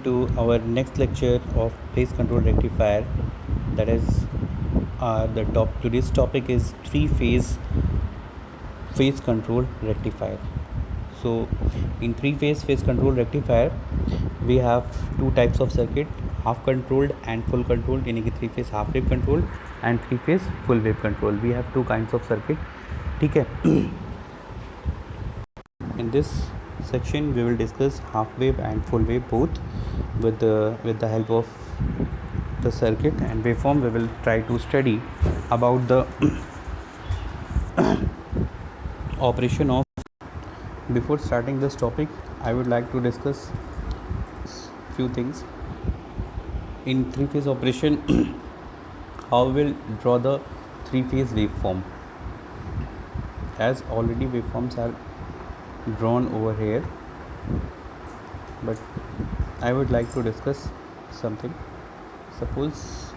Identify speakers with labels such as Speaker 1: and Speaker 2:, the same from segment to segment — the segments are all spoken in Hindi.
Speaker 1: to our next lecture of phase control rectifier. That is today's topic is phase control rectifier. So in phase control rectifier we have two types of circuit, half controlled and full controlled, यानी कि 3 phase half wave control and 3 phase full wave control. We have two kinds of circuit. ठीक है. In this section we will discuss half wave and full wave both with the help of the circuit and waveform. We will try to study about the operation of. Before starting this topic, I would like to discuss few things. In 3-phase operation, how we'll draw the 3-phase waveform, as already waveforms are drawn over here, but I would like to discuss something. Suppose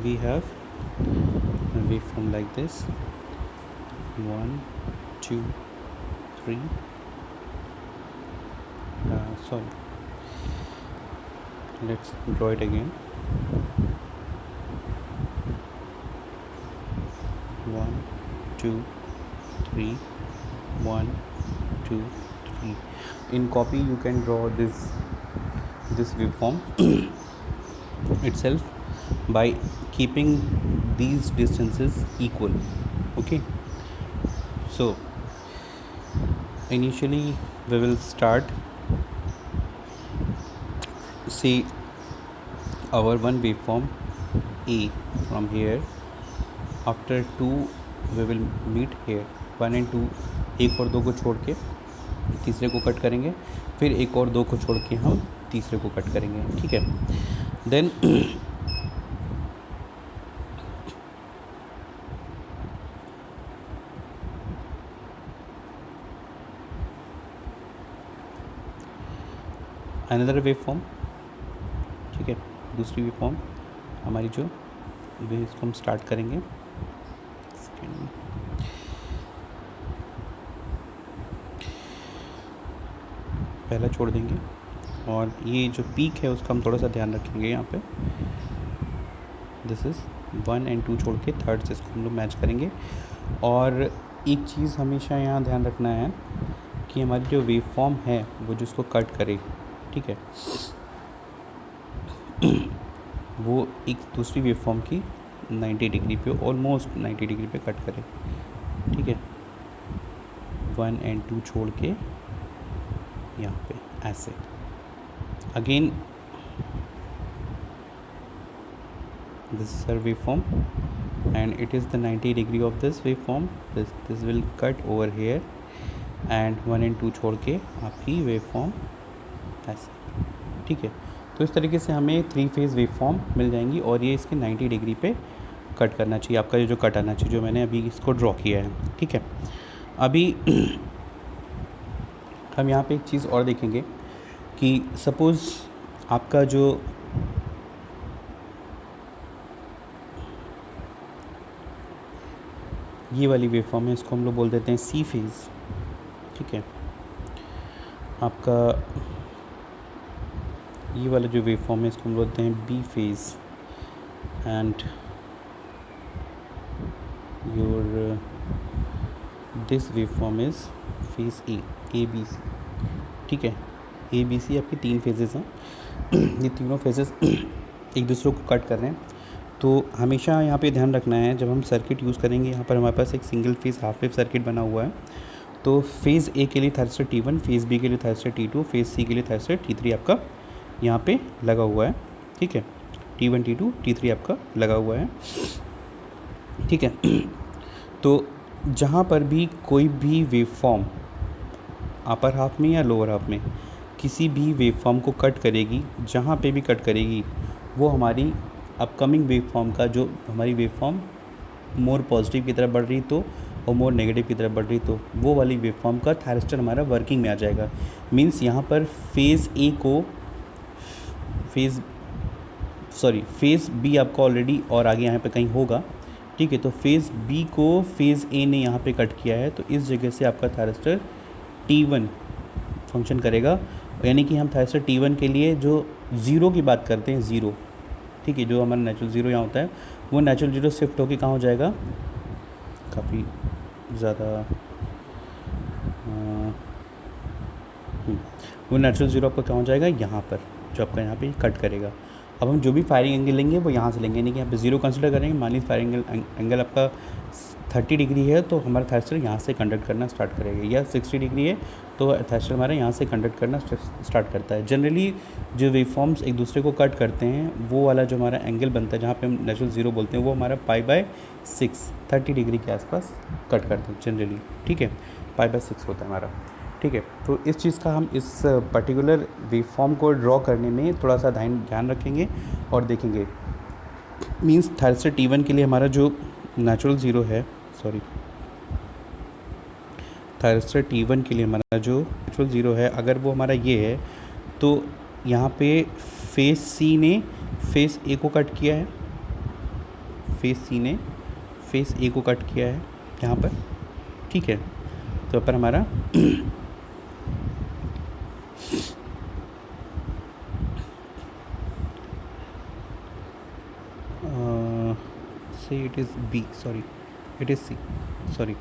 Speaker 1: we have a waveform like this, 1 2 3 let's draw it again. 1 2 3 1 2 3. In copy you can draw this waveform itself by keeping these distances equal. Okay, so initially we will start, see our one waveform A from here. After 2 we will meet here, 1 and 2, एक और 2 को छोड़ के तीसरे को कट करेंगे, फिर एक और 2 को छोड़ के हम तीसरे को कट करेंगे. ठीक है. Then another waveform. ठीक है, दूसरी वेवफॉर्म हमारी जो इसको हम स्टार्ट करेंगे. पहला छोड़ देंगे और ये जो पीक है उसका हम थोड़ा सा ध्यान रखेंगे. यहाँ पे दिस इज़ 1 and 2 छोड़ के थर्ड से इसको हम लोग मैच करेंगे. और एक चीज़ हमेशा यहाँ ध्यान रखना है कि हमारी जो वेवफॉर्म है वो जिसको कट करे, ठीक है, वो एक दूसरी वेवफॉर्म की 90 डिग्री पे, ऑलमोस्ट 90 डिग्री पे कट करे. ठीक है, 1 and 2 छोड़ के यहाँ पे ऐसे. Again this is our waveform and it is the 90 degree of this waveform. This will cut over here and 1 and 2 छोड़ के आपकी वेवफॉर्म ऐसे. ठीक है, तो इस तरीके से हमें 3 फेज़ वेवफॉर्म मिल जाएंगी और ये इसके 90 डिग्री पे कट करना चाहिए. आपका जो कट आना चाहिए, जो मैंने अभी इसको ड्रॉ किया है. ठीक है, अभी हम यहाँ पे एक चीज़ और देखेंगे कि सपोज़ आपका जो ये वाली वेवफॉर्म है, इसको हम लोग बोल देते हैं सी फेज़. ठीक है, आपका ये वाला जो वेवफॉर्म है इसको हम बोलते हैं B phase and your this waveform is phase A B C. ठीक है, ए बी सी आपकी 3 फेजेस हैं. ये तीनों फेजेस एक दूसरे को कट कर रहे हैं. तो हमेशा यहाँ पे ध्यान रखना है, जब हम सर्किट यूज़ करेंगे, यहाँ पर हमारे पास एक single phase half wave circuit बना हुआ है. तो फेज़ ए के लिए थायरिस्टर T1, फेज़ बी के लिए थायरिस्टर T2, फेज़ सी के लिए थायरिस्टर T3 आपका यहाँ पे लगा हुआ है. ठीक है, T1 T2 T3 आपका लगा हुआ है. ठीक है, तो जहाँ पर भी कोई भी वेवफॉर्म अपर हाफ में या लोअर हाफ में किसी भी वेवफॉर्म को कट करेगी, जहाँ पे भी कट करेगी, वो हमारी अपकमिंग वेवफॉर्म का, जो हमारी वेवफॉर्म मोर पॉजिटिव की तरफ बढ़ रही तो और मोर नेगेटिव की तरफ बढ़ रही तो वो वाली वेवफॉर्म का थायरिस्टर हमारा वर्किंग में आ जाएगा. मींस यहाँ पर फेज़ ए को फेज़ बी आपका ऑलरेडी और आगे यहाँ पे कहीं होगा. ठीक है। तो फेज़ बी को फेज़ ए ने यहाँ पे कट किया है, तो इस जगह से आपका थायरिस्टर T1 फंक्शन करेगा, यानी कि हम थायरिस्टर T1 के लिए जो ज़ीरो की बात करते हैं, ज़ीरो, ठीक है, जो हमारा नेचुरल ज़ीरो यहाँ होता है वो नेचुरल ज़ीरो शिफ्ट होकर कहाँ हो जाएगा, काफ़ी ज़्यादा वो नेचुरल ज़ीरो आपका क्या हो जाएगा यहाँ पर, जो आपका यहाँ पे कट करेगा। अब हम जो भी फायरिंग एंगल लेंगे वो यहाँ से लेंगे, यानी कि यहाँ पे ज़ीरो कंसिडर करेंगे। मान लीजिए फायरिंग एंगल आपका 30 डिग्री है, तो हमारा थायरिस्टर यहाँ से कंडक्ट करना स्टार्ट करेगा, या 60 डिग्री है तो थायरिस्टर हमारा यहाँ से कंडक्ट करना स्टार्ट करता है। जनरली जो वेवफॉर्म्स एक दूसरे को कट करते हैं वो वाला जो हमारा एंगल बनता है, जहाँ पे हम नेचुरल ज़ीरो बोलते हैं, वो हमारा π/6 30 डिग्री के आसपास कट करते हैं जनरली, ठीक है, π/6 होता है हमारा, ठीक है। तो इस चीज़ का हम इस पर्टिकुलर वेवफॉर्म को ड्रॉ करने में थोड़ा सा ध्यान रखेंगे और देखेंगे। मींस थायरिस्टर T1 के लिए हमारा जो नेचुरल ज़ीरो है, सॉरी, थायरिस्टर T1 के लिए हमारा जो नेचुरल ज़ीरो है, अगर वो हमारा ये है, तो यहाँ पे फेस सी ने फेस ए को कट किया है, फेस सी ने फेस ए को कट किया है यहाँ पर, ठीक है। तो यहाँ पर हमारा से it is B, sorry it is C, sorry.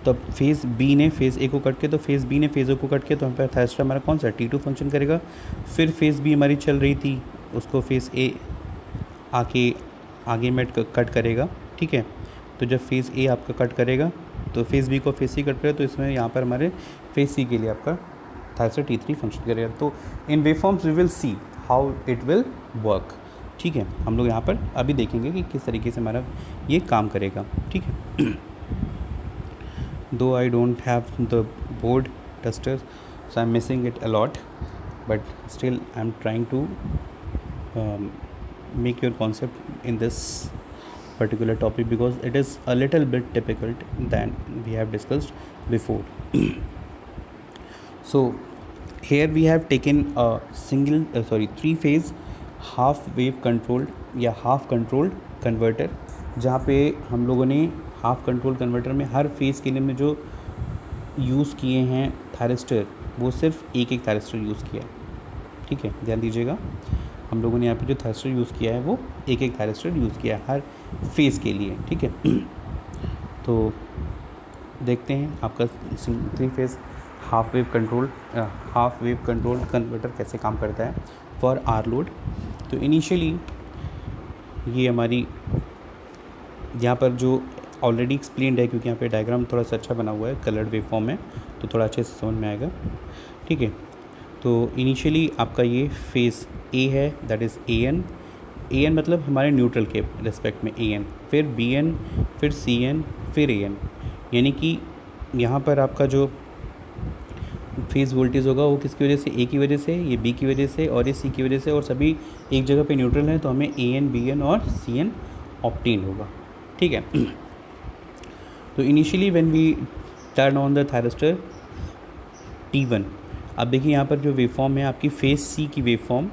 Speaker 1: तो अब फेज़ बी ने फेज़ ए को कट किया, तो फेज़ बी ने फेज़ ए को कट किया, तो यहाँ पर थायरिस्टर हमारा कौन सा T2 फंक्शन करेगा। फिर फेज़ बी हमारी चल रही थी, उसको फेज़ ए आगे में कट करेगा, ठीक है। तो जब फेज़ ए आपका कट करेगा तो फेज़ बी को फेज़ सी कट करेगा, तो इसमें यहाँ पर हमारे फेज़ सी के लिए आपका थायरिस्टर T3 फंक्शन करेगा। तो इन waveforms we will see how it will work, ठीक है। हम लोग यहाँ पर अभी देखेंगे कि किस तरीके से हमारा ये काम करेगा, ठीक है। Though I don't have the board duster, so I am missing it a lot, but still I am trying to make your concept in this particular topic because it is a little bit difficult than we have discussed before. So here we have taken a three phase half wave controlled या half controlled converter, जहाँ पे हम लोगों ने half controlled converter में हर फेज़ के लिए में जो यूज़ किए हैं थायरिस्टर, वो सिर्फ एक थायरिस्टर यूज़ किया है, ठीक है, ध्यान दीजिएगा। हम लोगों ने यहाँ पे जो थायरिस्टर यूज़ किया है वो एक थायरिस्टर यूज़ किया है हर फेज़ के लिए, ठीक है। तो देखते हैं आपका 3 phase half wave control converter कैसे काम करता है फॉर आर लोड। तो इनिशियली ये हमारी यहाँ पर जो ऑलरेडी एक्सप्लेन्ड है, क्योंकि यहाँ पे डायग्राम थोड़ा सा अच्छा बना हुआ है, कलर्ड वेव फॉर्म में, तो थोड़ा अच्छे से समझ में आएगा, ठीक है। तो इनिशियली आपका ये फेज़ ए है, दैट इज़ ए एन मतलब हमारे न्यूट्रल के रिस्पेक्ट में ए एन, फिर बी एन, फिर सी एन, फिर ए एन, यानी कि यहाँ पर आपका जो फेज़ वोल्टेज होगा वो किसकी वजह से, ए की वजह से, ये बी की वजह से और ये सी की वजह से, और सभी एक जगह पे न्यूट्रल हैं, तो हमें ए एन, बी एन और सी एन ऑब्टेन होगा, ठीक है। तो initially when we turn on the thyristor T1, अब देखिए यहाँ पर जो वेवफॉर्म है आपकी फेज़ सी की वेवफॉर्म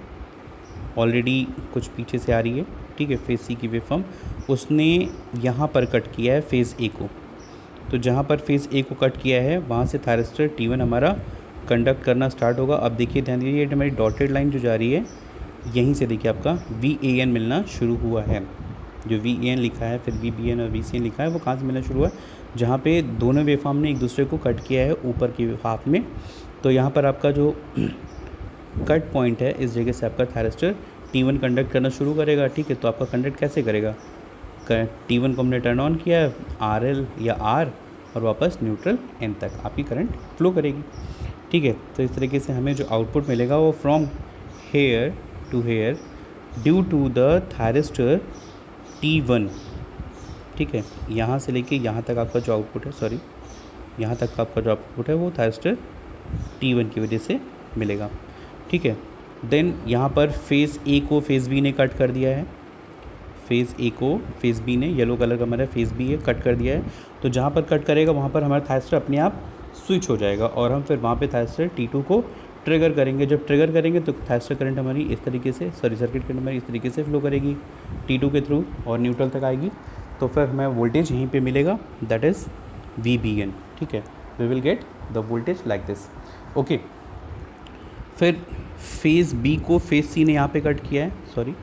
Speaker 1: ऑलरेडी कुछ पीछे से आ रही है, ठीक है। फेज़ सी की वेवफॉर्म उसने यहाँ पर कट किया है फेज़ ए को, तो जहाँ पर फेज़ ए को कट किया है वहाँ से थायरिस्टर T1 हमारा कंडक्ट करना स्टार्ट होगा। अब देखिए ध्यान दीजिए, ये हमारी डॉटेड लाइन जो जा रही है, यहीं से देखिए आपका VAN मिलना शुरू हुआ है। जो VAN लिखा है, फिर VBN और VCN लिखा है, वो कहाँ से मिलना शुरू हुआ है, जहाँ पे दोनों वेवफॉर्म ने एक दूसरे को कट किया है ऊपर की हाफ में। तो यहाँ पर आपका जो कट पॉइंट है, इस जगह से आपका थायरिस्टर T1 कंडक्ट करना शुरू करेगा, ठीक है। तो आपका कंडक्ट कैसे करेगा, T1 को हमने टर्न ऑन किया है, RL या R, और वापस न्यूट्रल N तक आपकी करंट फ्लो करेगी, ठीक है। तो इस तरीके से हमें जो आउटपुट मिलेगा वो from here to here due to the thyristor T1, ठीक है। यहाँ से लेके यहाँ तक आपका जो आउटपुट है, सॉरी, यहाँ तक का आपका जो आउटपुट है वो थायरिस्टर T1 की वजह से मिलेगा, ठीक है। देन यहाँ पर फेज़ ए को फेज़ बी ने कट कर दिया है, फेज़ ए को फेज़ बी ने, येलो कलर का हमारा फेज़ बी है, कट कर दिया है। तो जहाँ पर कट करेगा वहाँ पर हमारा थायरिस्टर अपने आप स्विच हो जाएगा, और हम फिर वहाँ पे थायरिस्टर T2 को ट्रिगर करेंगे। जब ट्रिगर करेंगे तो थायरिस्टर करंट हमारी इस तरीके से, सॉरी सर्किट करंट हमारी इस तरीके से फ्लो करेगी T2 के थ्रू और न्यूट्रल तक आएगी। तो फिर हमें वोल्टेज यहीं पे मिलेगा, दैट इज़ VBN, ठीक है। We will get the voltage like this, okay. फिर फेज़ B को फेज़ C ने यहाँ पे कट किया है, सॉरी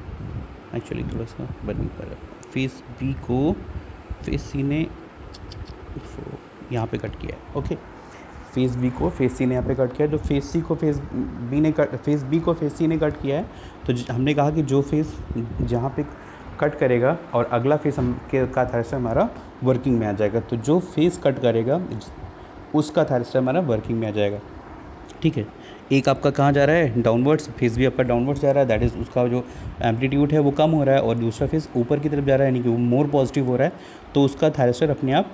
Speaker 1: एक्चुअली थोड़ा सा बन नहीं पा रहा। फेज़ B को फेज़ C ने यहाँ पे कट किया है, ओके। फेज़ B को फेज़ C ने यहाँ पे कट किया है, जो फेज़ B को फेज़ B को फेज़ C ने कट किया है, तो हमने कहा कि जो फेज़ जहाँ पे कट करेगा और अगला फेज़ हम का थायरिस्टर हमारा वर्किंग में आ जाएगा, तो जो फेज़ कट करेगा उसका थायरिस्टर हमारा वर्किंग में आ जाएगा, ठीक है। एक आपका कहाँ जा रहा है, डाउनवर्ड्स, फेज़ भी आपका डाउनवर्ड्स जा रहा है, दैट इज़ उसका जो एम्पलीट्यूड है वो कम हो रहा है, और दूसरा फेज़ ऊपर की तरफ जा रहा है, यानी कि वो मोर पॉजिटिव हो रहा है, तो उसका थायरिस्टर अपने आप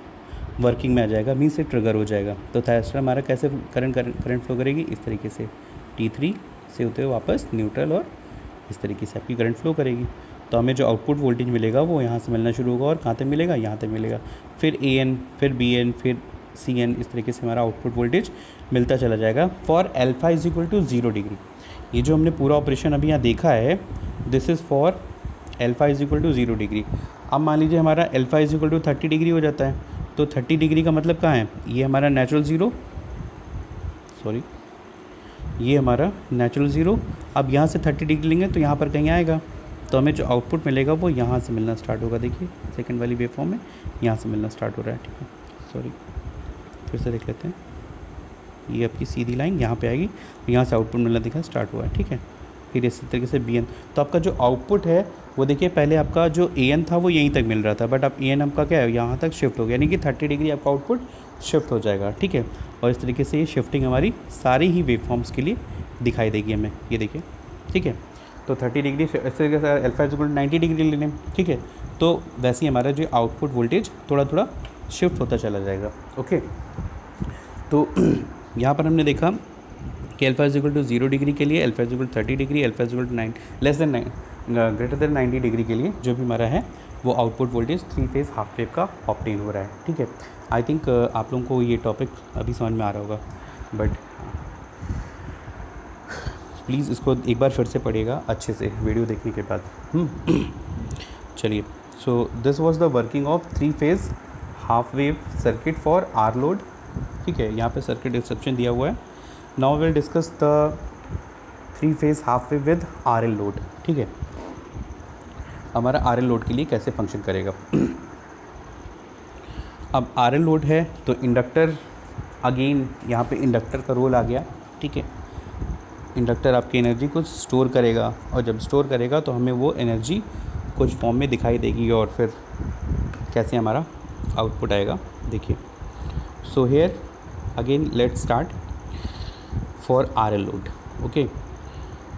Speaker 1: वर्किंग में आ जाएगा, मीन्स से ट्रिगर हो जाएगा। तो थायरिस्टर हमारा कैसे करंट फ्लो करेगी, इस तरीके से T3 से होते हुए वापस न्यूट्रल, और इस तरीके से आपकी करंट फ्लो करेगी। तो हमें जो आउटपुट वोल्टेज मिलेगा वो यहाँ से मिलना शुरू होगा, और कहाँ तक मिलेगा, यहाँ तक मिलेगा, फिर AN, फिर BN, फिर CN, इस तरीके से हमारा आउटपुट वोल्टेज मिलता चला जाएगा for alpha is equal to 0 degree. ये जो हमने पूरा ऑपरेशन अभी यहाँ देखा है, this is for alpha is equal to 0 degree. अब मान लीजिए हमारा alpha is equal to 30 degree हो जाता है, तो 30 डिग्री का मतलब कहाँ है, ये हमारा नेचुरल ज़ीरो, सॉरी ये हमारा नेचुरल ज़ीरो। अब यहाँ से 30 डिग्री लेंगे तो यहाँ पर कहीं आएगा, तो हमें जो आउटपुट मिलेगा वो यहाँ से मिलना स्टार्ट होगा। देखिए सेकंड वाली वेव फॉर्म में यहाँ से मिलना स्टार्ट हो रहा है, ठीक है। सॉरी फिर से देख लेते हैं, ये आपकी सीधी लाइन यहाँ पे आएगी, यहाँ से आउटपुट मिलना दिखा स्टार्ट हुआ है, ठीक है। फिर इसी तरीके से BN, तो आपका जो आउटपुट है वो देखिए पहले आपका जो AN था वो यहीं तक मिल रहा था, बट अब AN आपका क्या है, यहाँ तक शिफ्ट हो गया, यानी कि 30 डिग्री आपका आउटपुट शिफ्ट हो जाएगा, ठीक है। और इस तरीके से ये शिफ्टिंग हमारी सारी ही वेव फॉर्म्स के लिए दिखाई देगी हमें, ये देखिए, ठीक है। तो 30 डिग्री इस तरीके से alpha is equal to 90 degree ले लें, ठीक है। तो वैसे ही हमारा जो आउटपुट वोल्टेज थोड़ा थोड़ा शिफ्ट होता चला जाएगा, ओके। तो यहाँ पर हमने देखा कि alpha is equal to 0 degree के लिए, alpha is equal to 30 degree, alpha is equal to greater than 90 degree के लिए जो भी हमारा है वो output voltage 3 phase half wave का ऑब्टेन हो रहा है, ठीक है। आई थिंक आप लोगों को ये टॉपिक अभी समझ में आ रहा होगा, बट प्लीज़ इसको एक बार फिर से पढ़िएगा अच्छे से वीडियो देखने के बाद। चलिए, so this was the working of 3 phase half wave circuit for R load, ठीक है। यहाँ पे सर्किट डिस्क्रिप्शन दिया हुआ है। Now will discuss the 3 phase half wave with RL load, ठीक है। हमारा RL लोड के लिए कैसे फंक्शन करेगा। अब RL लोड है तो इंडक्टर, अगेन यहाँ पे इंडक्टर का रोल आ गया, ठीक है। इंडक्टर आपकी एनर्जी को स्टोर करेगा, और जब स्टोर करेगा तो हमें वो एनर्जी कुछ फॉर्म में दिखाई देगी, और फिर कैसे हमारा आउटपुट आएगा देखिए। So here again let's start for RL load, okay.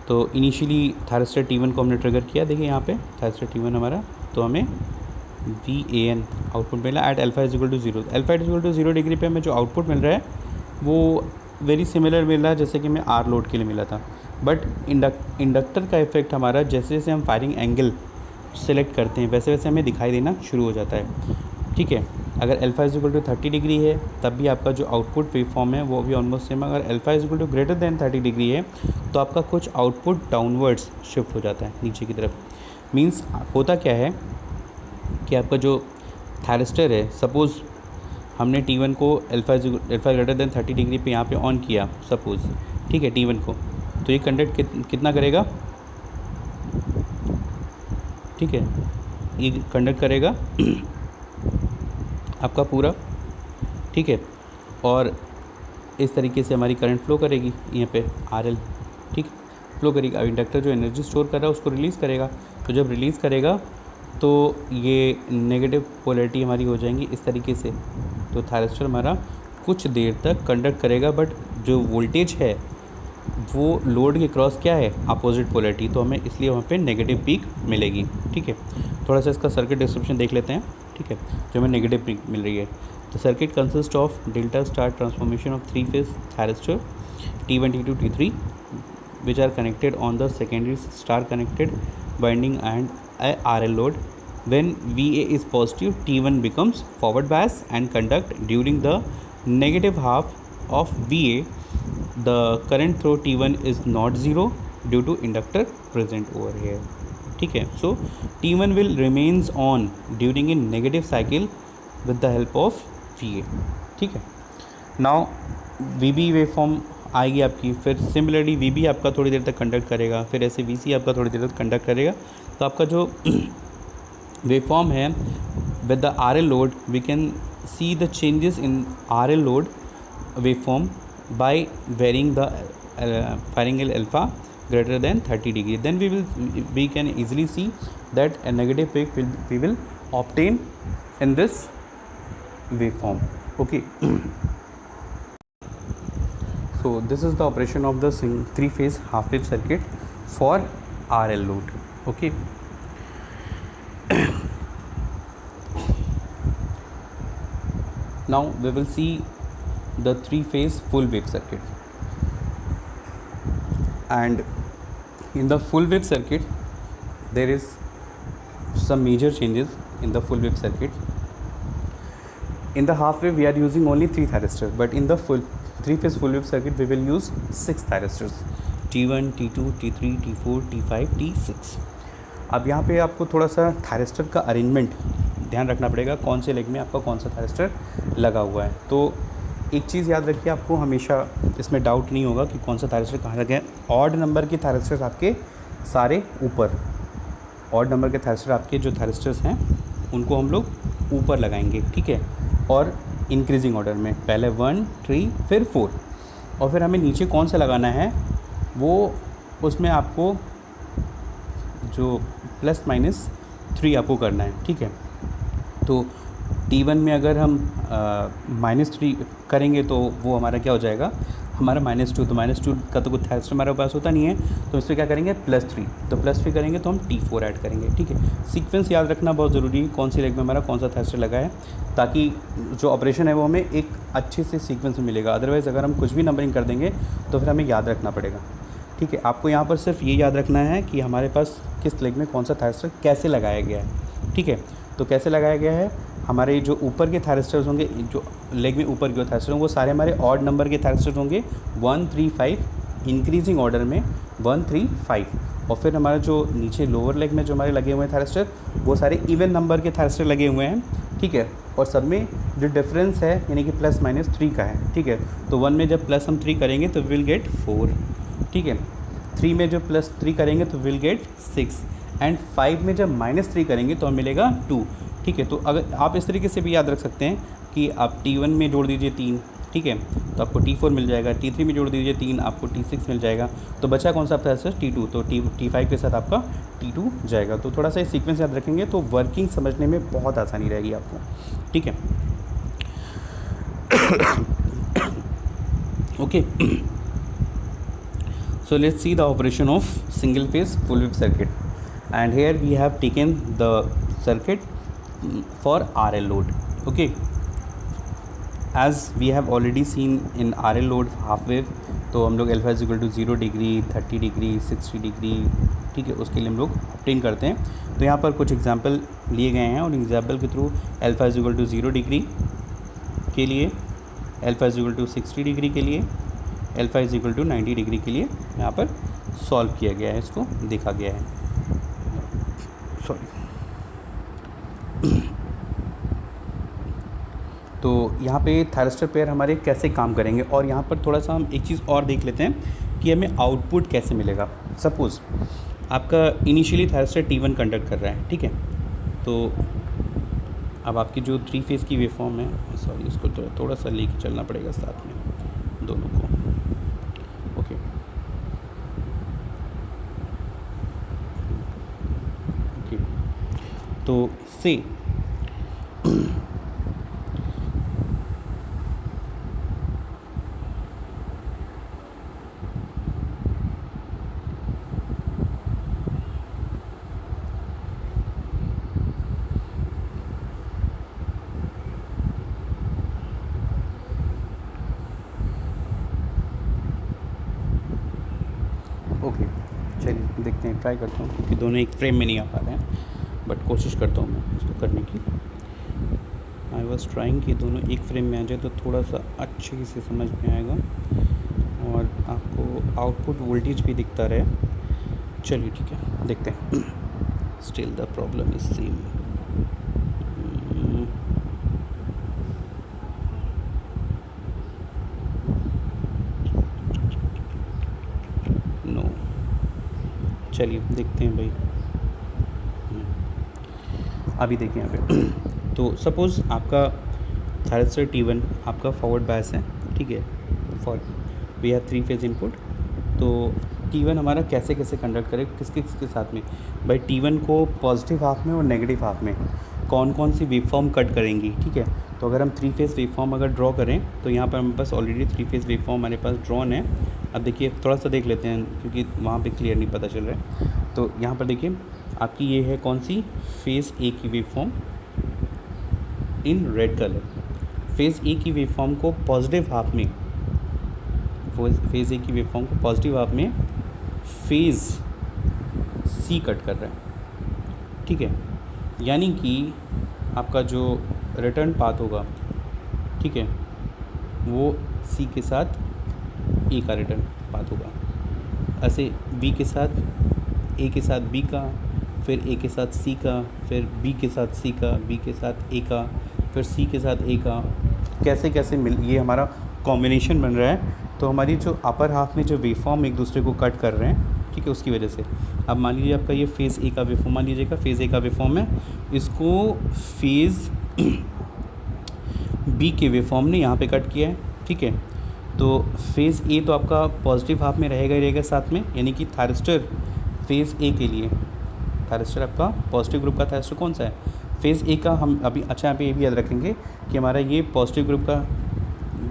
Speaker 1: तो इनिशियली थायरिस्टर T1 को हमने ट्रिगर किया, देखिए यहाँ पे थायरिस्टर T1 हमारा, तो हमें VAN आउटपुट मिला at alpha is equal to 0। Alpha is equal to 0 degree पे हमें जो आउटपुट मिल रहा है वो वेरी सिमिलर मिल रहा है जैसे कि हमें R लोड के लिए मिला था, बट इंडक्टर का इफेक्ट हमारा जैसे जैसे हम फायरिंग एंगल सेलेक्ट करते हैं वैसे वैसे हमें दिखाई देना शुरू हो जाता है, ठीक है। अगर alpha is equal to 30 degree है तब भी आपका जो आउटपुट वेव फॉर्म है वो भी ऑलमोस्ट सेम। अगर alpha is equal to greater than 30 degree है तो आपका कुछ आउटपुट डाउनवर्ड्स शिफ्ट हो जाता है नीचे की तरफ। मींस होता क्या है कि आपका जो थायरिस्टर है, सपोज़ हमने T1 को अल्फा ग्रेटर देन 30 डिग्री पे यहाँ पे ऑन किया सपोज़, ठीक है, T1 को, तो ये कंडक्ट कितना करेगा, ठीक है, ये कंडक्ट करेगा आपका पूरा, ठीक है। और इस तरीके से हमारी करंट फ्लो करेगी यहाँ पे RL, ठीक, फ्लो करेगी। अब इंडक्टर जो एनर्जी स्टोर कर रहा है उसको रिलीज़ करेगा, तो जब रिलीज़ करेगा तो ये नेगेटिव पोलैरिटी हमारी हो जाएंगी इस तरीके से। तो थायरिस्टर हमारा कुछ देर तक कंडक्ट करेगा, बट जो वोल्टेज है वो लोड के क्रॉस क्या है, अपोजिट पोलैरिटी, तो हमें इसलिए वहाँ पे नेगेटिव पीक मिलेगी, ठीक है। थोड़ा सा इसका सर्किट डिस्क्रिप्शन देख लेते हैं, ठीक है, जो हमें नेगेटिव पीक मिल रही है। तो circuit consist of delta star transformation of 3 phase thyristor T1, T2, T3 which are connected on the secondary star connected winding and a RL load. When VA is positive, T1 becomes forward bias and conduct during the negative half of VA. The current through T1 is not zero due to inductor present over here. ठीक है. सो T1 will remains on during a negative cycle with the help of VA. ठीक है. नाउ VB वेव फॉर्म आएगी आपकी, फिर सिमिलरली VB आपका थोड़ी देर तक कंडक्ट करेगा, फिर ऐसे VC आपका थोड़ी देर तक कंडक्ट करेगा. तो आपका जो वेव फॉर्म है with the RL load, we can see the changes in RL load waveform by varying the firing alpha greater than 30 degree. Then we can easily see that a negative wave we will obtain in this waveform. Okay. So this is the operation of the three phase half wave circuit for RL load. Okay. Now we will see the three phase full wave circuit, and in the full wave circuit there is some major changes in the full wave circuit. In the half wave we are using only 3 thyristors, but in the full three phase full wave circuit we will use 6 thyristors, T1, T2, T3, T4, T5, T6. अब यहाँ पे आपको थोड़ा सा थायरिस्टर का अरेंजमेंट ध्यान रखना पड़ेगा, कौन से लेग में आपका कौन सा थायरिस्टर लगा हुआ है. तो एक चीज़ याद रखिए, आपको हमेशा इसमें डाउट नहीं होगा कि कौन सा थायरिस्टर कहाँ लगे. ऑड नंबर के थायरिस्टर्स आपके सारे ऊपर, ऑड नंबर के थायरिस्टर आपके जो थायरिस्टर्स हैं उनको हम लोग ऊपर लगाएंगे. ठीक है. और इंक्रीजिंग ऑर्डर में, पहले 1, 3, फिर 4, और फिर हमें नीचे कौन सा लगाना है वो उसमें आपको जो +-3 आपको करना है. ठीक है. तो T1 में अगर हम -3 करेंगे तो वो हमारा क्या हो जाएगा, हमारा -2. तो -2 का तो कुछ थायरिस्टर हमारे पास होता नहीं है, तो इसमें क्या करेंगे +3. तो +3 करेंगे तो हम T4 ऐड करेंगे. ठीक है. सीक्वेंस याद रखना बहुत ज़रूरी है, कौन सी लेग में हमारा कौन सा थायरिस्टर लगा है, ताकि जो ऑपरेशन है वो हमें एक अच्छे से सीक्वेंस में मिलेगा. अदरवाइज़ अगर हम कुछ भी नंबरिंग कर देंगे तो फिर हमें याद रखना पड़ेगा. ठीक है. आपको यहाँ पर सिर्फ ये याद रखना है कि हमारे पास किस लेग में कौन सा थायरिस्टर कैसे लगाया गया है. ठीक है. तो कैसे लगाया गया है, हमारे जो ऊपर के थायरिस्टर्स होंगे, जो लेग में ऊपर के थायरिस्टर होंगे वो सारे हमारे ऑड नंबर के थायरिस्टर्स होंगे, 1, 3, 5, इंक्रीजिंग ऑर्डर में 1, 3, 5. और फिर हमारा जो नीचे लोअर लेग में जो हमारे लगे हुए हैं थायरिस्टर वो सारे इवन नंबर के थायरिस्टर लगे हुए हैं. ठीक है. और सब में जो डिफरेंस है यानी कि +-3 का है. ठीक है. तो 1 में जब प्लस हम 3 करेंगे तो विल गेट 4. ठीक है. 3 में जब +3 करेंगे तो विल गेट 6, एंड 5 में जब -3 करेंगे तो हमें मिलेगा 2. ठीक है. तो अगर आप इस तरीके से भी याद रख सकते हैं कि आप T1 में जोड़ दीजिए 3. ठीक है. तो आपको T4 मिल जाएगा. T3 में जोड़ दीजिए 3, आपको T6 मिल जाएगा. तो बचा कौन सा आपका आंसर, T2. तो T5 के साथ आपका T2 जाएगा. तो थोड़ा सा सीक्वेंस याद रखेंगे तो वर्किंग समझने में बहुत आसानी रहेगी आपको. ठीक है. Okay. So let's see the operation of single phase full wave circuit, and here we have taken the circuit for RL load. Okay, as we have already seen in RL load half wave, तो हम लोग अल्फा = 0 डिग्री, 30 डिग्री, 60 डिग्री. ठीक है. उसके लिए हम लोग ऑब्टेन करते हैं. तो यहाँ पर कुछ एग्जांपल लिए गए हैं और एग्जांपल के थ्रू अल्फा = 0 डिग्री के लिए, अल्फा = 60 डिग्री के लिए, अल्फा = 90 डिग्री के लिए यहाँ पर सॉल्व किया गया है, इसको देखा गया है. सॉरी. तो यहाँ पे थायरिस्टर पेयर हमारे कैसे काम करेंगे, और यहाँ पर थोड़ा सा हम एक चीज़ और देख लेते हैं कि हमें आउटपुट कैसे मिलेगा. सपोज़ आपका इनिशियली थायरिस्टर T1 कंडक्ट कर रहा है. ठीक है. तो अब आपकी जो 3 फेज़ की वेवफॉर्म है, सॉरी, इसको थोड़ा सा लेके चलना पड़ेगा साथ में दोनों को. ओके. ओके. तो से ओके. चलिए देखते हैं, ट्राई करता हूँ क्योंकि दोनों एक फ्रेम में नहीं आ पा रहे हैं, बट कोशिश करता हूँ मैं इसको करने की. आई वॉज ट्राइंग कि दोनों एक फ्रेम में आ जाए तो थोड़ा सा अच्छे से समझ में आएगा और आपको आउटपुट वोल्टेज भी दिखता रहे. चलिए ठीक है, देखते हैं. still the problem is same. No, चलिए देखते हैं भाई। अभी देखिए यहाँ पे तो सपोज़ आपका थायरिस्टर T1 आपका फॉरवर्ड बायस है, ठीक है, for we have 3 phase input. तो T1 हमारा कैसे कैसे कंडक्ट करे, किसके किसके साथ में भाई, T1 को पॉजिटिव हाफ में और नेगेटिव हाफ में कौन कौन सी वेव फॉर्म कट करेंगी, ठीक है। तो अगर हम 3 फेज वेव फॉर्म अगर ड्रॉ करें तो यहाँ पर हमारे पास ऑलरेडी 3 फेज वेव फॉर्म हमारे पास ड्रॉन है। अब देखिए थोड़ा सा देख लेते हैं क्योंकि वहाँ पे क्लियर नहीं पता चल रहा है। तो यहाँ पर देखिए आपकी ये है कौन सी, फेज़ ए की wave form in red colour. Phase ए की वेव फॉर्म को पॉजिटिव हाफ में, फेज़ ए की वेव फॉर्म को पॉजिटिव हाफ में फेज़ सी कट कर रहा है, ठीक है। यानी कि आपका जो रिटर्न पाथ होगा, ठीक है, वो सी के साथ ए का रिटर्न पाथ होगा। ऐसे बी के साथ ए के साथ बी का, फिर ए के साथ सी का, फिर बी के साथ सी का, बी के साथ ए का, फिर सी के साथ ए का, कैसे कैसे मिल, ये हमारा कॉम्बिनेशन बन रहा है। तो हमारी जो अपर हाफ में जो वेवफॉर्म एक दूसरे को कट कर रहे हैं, ठीक है, उसकी वजह से। अब मान लीजिए आपका ये फेज़ ए का वेवफॉर्म, मान लीजिएगा फेज़ ए का वेवफॉर्म है, इसको फेज़ बी के वेवफॉर्म ने यहाँ पे कट किया है, ठीक है। तो फेज़ ए तो आपका पॉजिटिव हाफ में रहेगा ही रहेगा साथ में, यानी कि थायरिस्टर फेज़ ए के लिए, थायरिस्टर आपका पॉजिटिव ग्रुप का थायरिस्टर कौन सा है, फेज़ ए का। हम अभी अच्छा यहाँ पे ये भी याद रखेंगे कि हमारा ये पॉजिटिव ग्रुप का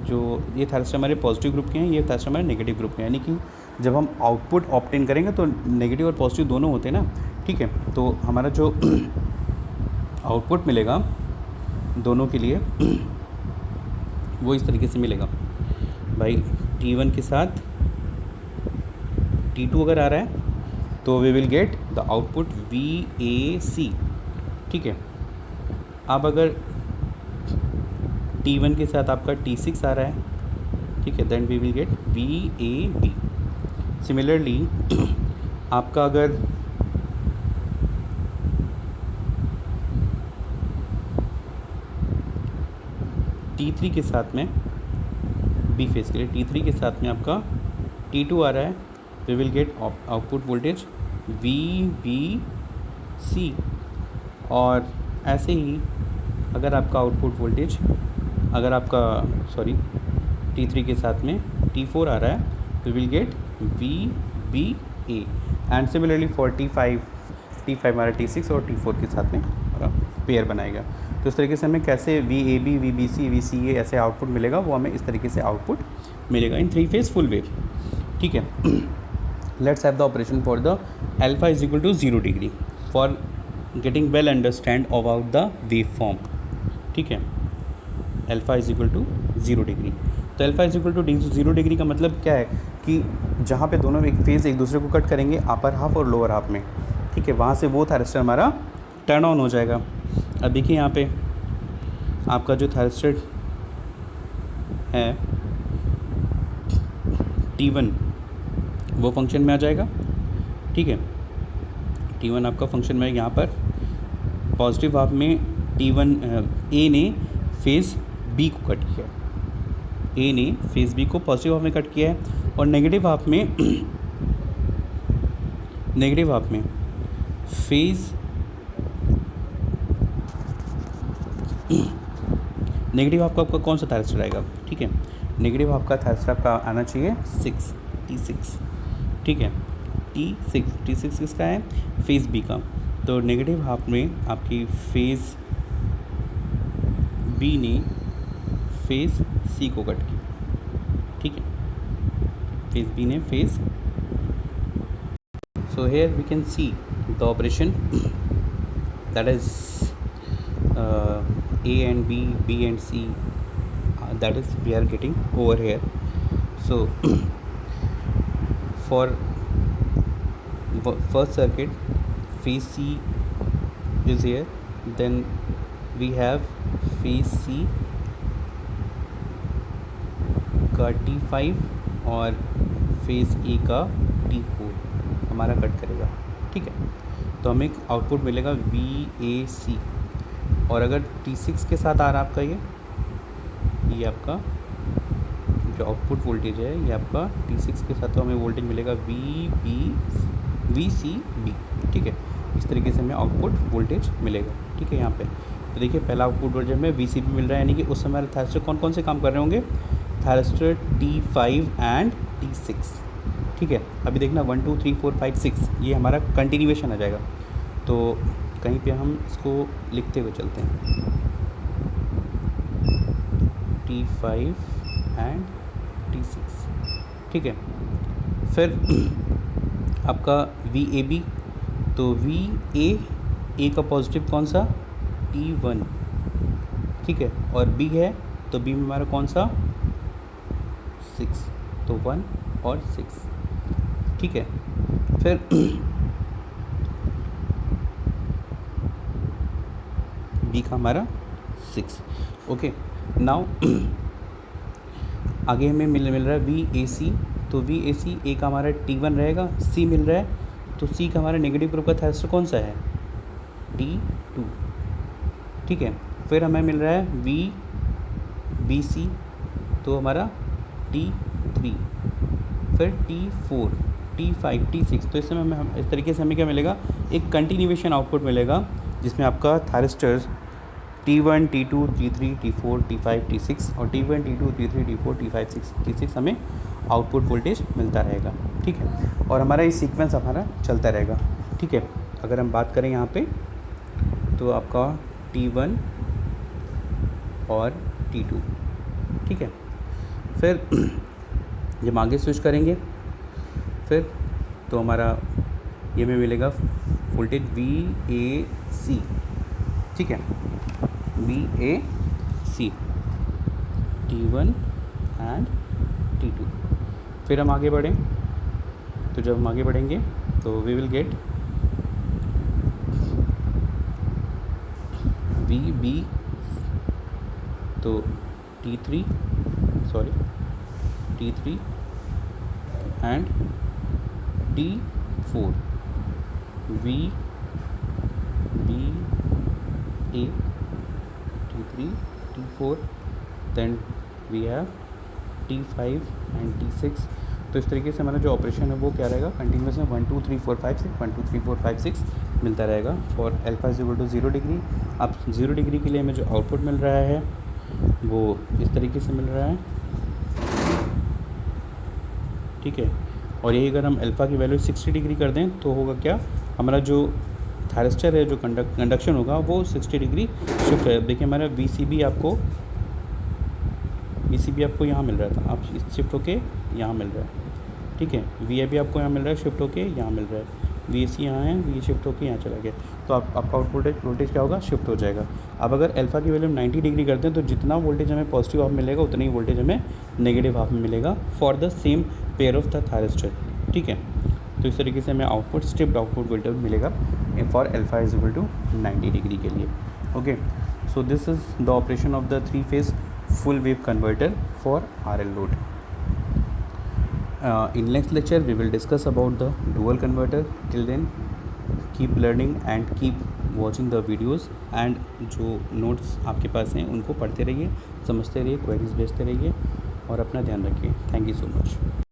Speaker 1: जो ये थायरिस्टर हमारे पॉजिटिव ग्रुप के हैं, ये थायरिस्टर हमारे नेगेटिव ग्रुप के हैं। यानी कि जब हम आउटपुट ऑब्टेन करेंगे तो नेगेटिव और पॉजिटिव दोनों होते हैं ना, ठीक है। तो हमारा जो आउटपुट मिलेगा दोनों के लिए वो इस तरीके से मिलेगा भाई। T1 के साथ T2 अगर आ रहा है तो we will get the output VAC, ठीक है। अब अगर T1 के साथ आपका T6 आ रहा है, ठीक है, then we will get VAB। Similarly आपका अगर T3 के साथ में बी फेज़ के लिए, T3 के साथ में आपका T2 आ रहा है, we will get output voltage VBC। और ऐसे ही अगर आपका आउटपुट वोल्टेज, अगर आपका T3 के साथ में T4 आ रहा है, we will get VBA। And similarly for T5 हमारा T6 और T4 के साथ में हमारा पेयर बनाएगा। तो इस तरीके से हमें कैसे VAB, VBC, VCA ऐसे आउटपुट मिलेगा, वो हमें इस तरीके से आउटपुट मिलेगा इन 3 फेज़ फुल वेव, ठीक है। Let's have the operation for the alpha is equal to 0 degree for getting well understand about the wave form, ठीक है। Alpha is equal to 0 degree. तो alpha is equal to 0 degree का मतलब क्या है कि जहाँ पे दोनों एक फेज़ एक दूसरे को कट करेंगे अपर हाफ और लोअर हाफ में, ठीक है, वहाँ से वो थायरिस्टर हमारा टर्न ऑन हो जाएगा। अब देखिए यहाँ पे आपका जो थायरिस्टर है T1 वो फंक्शन में आ जाएगा, ठीक है। T1 आपका फंक्शन में यहाँ पर पॉजिटिव हाफ में T1 ए ने फेज़ बी को कट किया, ए ने फेज़ बी को पॉजिटिव हाफ में कट किया है। और नेगेटिव हाफ में फेज़ नेगेटिव हाफ का आपका कौन सा थायरिस्टर आएगा, ठीक है। नेगेटिव हाफ का थायरिस्टर आपका आना चाहिए T6, ठीक है। T6 किसका है, फेज़ बी का। तो नेगेटिव हाफ में आपकी फेज़ बी ने फेज़ सी को कट किया, ठीक है, फेज़ बी ने phase. So here we can see the operation that is A and B, B and C, that is we are getting over here. So for first circuit, phase C is here, then we have phase C का T5 और phase A का T4 हमारा कट करेगा, ठीक है। तो हमें आउटपुट मिलेगा VAC। और अगर T6 के साथ आ रहा है आपका ये आपका जो आउटपुट वोल्टेज है ये आपका T6 के साथ, तो हमें वोल्टेज मिलेगा VCB। ठीक है, इस तरीके से हमें आउटपुट वोल्टेज मिलेगा। ठीक है, यहाँ पे तो देखिए पहला आउटपुट वोल्टेज में VCB मिल रहा है, यानी कि उस समय हमारे थायरिस्टर कौन कौन से काम कर रहे होंगे, थायरिस्टर T5 एंड T6। ठीक है, अभी देखना 1 2 3 4 5 6 ये हमारा कंटिन्यूएशन आ जाएगा। तो कहीं पे हम इसको लिखते हुए चलते हैं, T5 एंड T6। ठीक है, फिर आपका VAB, तो VA का पॉजिटिव कौन सा, T1। ठीक है, और B है तो B में हमारा कौन सा, 6, तो 1 और 6। ठीक है, फिर B का हमारा 6। ओके, नाउ आगे हमें मिल रहा है VAC, तो VAC A का हमारा T1 रहेगा, C मिल रहा है, तो C का हमारा नेगेटिव ग्रुप का थायरिस्टर कौन सा है, T2। ठीक है, फिर हमें मिल रहा है VBC, तो हमारा T3, फिर T4, T5, T6। तो इस समय हमें इस तरीके से हमें क्या मिलेगा, एक कंटिन्यूएशन आउटपुट मिलेगा जिसमें आपका thyristors T1, T2, T3, T4, T5, T6 और T1, T2, T3, T4, T5, T6 हमें आउटपुट वोल्टेज मिलता रहेगा। ठीक है, और हमारा ये सीक्वेंस हमारा चलता रहेगा। ठीक है, अगर हम बात करें यहाँ पे तो आपका T1 और T2। ठीक है, फिर जब आगे स्विच करेंगे फिर तो हमारा ये में मिलेगा वोल्टेज VAC। ठीक है, VAC, T1 एंड T2। फिर हम आगे बढ़ें, तो जब हम आगे बढ़ेंगे तो वी विल गेट VB, तो T3 and T4, VBA, T3, T4, then we have T5 and T6। तो इस तरीके से हमारा जो ऑपरेशन है वो क्या रहेगा, कंटिन्यूस में 1 2 3 4 5 6 1 2 3 4 5 6 मिलता रहेगा। For alpha is equal to 0 degree. अब 0 डिग्री के लिए हमें जो आउटपुट मिल रहा है वो इस तरीके से मिल रहा है। ठीक है, और यही अगर हम अल्फ़ा की वैल्यू 60 डिग्री कर दें तो होगा क्या, हमारा जो थायरिस्टर है जो कंडक्शन होगा वो 60 डिग्री शिफ्ट है। अब देखिए हमारा VCB आपको यहाँ मिल रहा था, आप शिफ्ट होके यहाँ मिल रहा है। ठीक है, VAB आपको यहाँ मिल रहा है, शिफ्ट होके यहाँ मिल रहा है। VAC यहाँ है, ये शिफ्ट होके यहाँ चला गया, तो आपका आउटपुट वोल्टेज क्या होगा, शिफ्ट हो जाएगा। अब अगर अल्फ़ा की वैल्यू 90 डिग्री करते हैं तो जितना वोल्टेज हमें पॉजिटिव हाफ मिलेगा उतना ही वोल्टेज हमें नेगेटिव हाफ में मिलेगा for the same pair of the thyristor. ठीक है, तो इस तरीके से हमें आउटपुट स्ट्रिप्ड आउटपुट वोल्टेज मिलेगा for alpha is equal to 90 degree के लिए। Okay, so this is the operation of the 3 phase full wave converter for RL load. In next lecture we will discuss about the dual converter. Till then keep learning and keep watching the videos and जो notes आपके पास हैं उनको पढ़ते रहिए, समझते रहिए, queries भेजते रहिए और अपना ध्यान रखिए। Thank you so much.